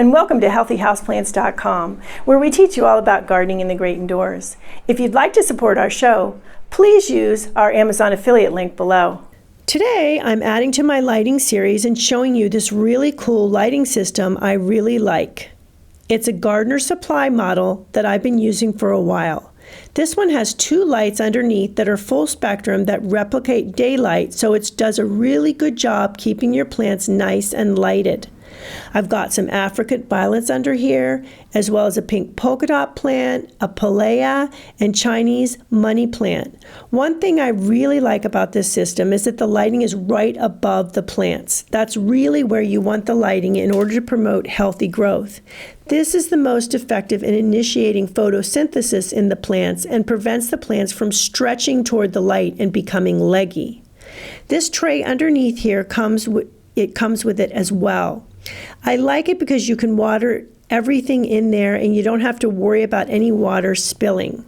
and welcome to HealthyHouseplants.com, where we teach you all about gardening in the great indoors. If you'd like to support our show, please use our Amazon affiliate link below. Today, I'm adding to my lighting series and showing you this really cool lighting system I really like. It's a Gardener Supply model that I've been using for a while. This one has two lights underneath that are full spectrum that replicate daylight, so it does a really good job keeping your plants nice and lighted. I've got some African violets under here, as well as a pink polka dot plant, a palea, and Chinese money plant. One thing I really like about this system is that the lighting is right above the plants. That's really where you want the lighting in order to promote healthy growth. This is the most effective in initiating photosynthesis in the plants and prevents the plants from stretching toward the light and becoming leggy. This tray underneath here comes with it as well. I like it because you can water everything in there and you don't have to worry about any water spilling.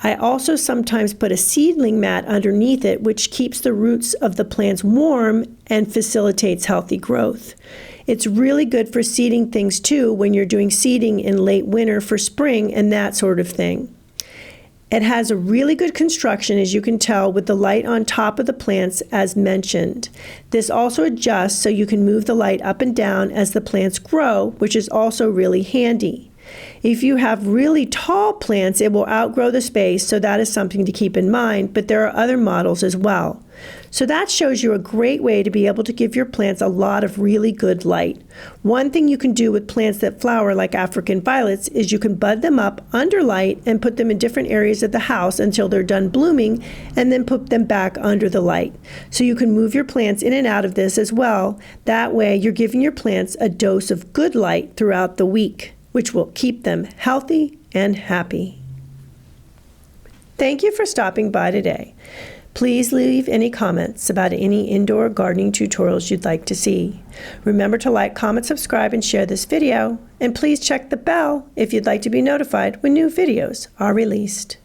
I also sometimes put a seedling mat underneath it, which keeps the roots of the plants warm and facilitates healthy growth. It's really good for seeding things too when you're doing seeding in late winter for spring and that sort of thing. It has a really good construction, as you can tell, with the light on top of the plants as mentioned. This also adjusts so you can move the light up and down as the plants grow, which is also really handy. If you have really tall plants, it will outgrow the space, so that is something to keep in mind, but there are other models as well. So that shows you a great way to be able to give your plants a lot of really good light. One thing you can do with plants that flower like African violets is you can bud them up under light and put them in different areas of the house until they're done blooming, and then put them back under the light. So you can move your plants in and out of this as well. That way you're giving your plants a dose of good light throughout the week, which will keep them healthy and happy. Thank you for stopping by today. Please leave any comments about any indoor gardening tutorials you'd like to see. Remember to like, comment, subscribe, and share this video. And please check the bell if you'd like to be notified when new videos are released.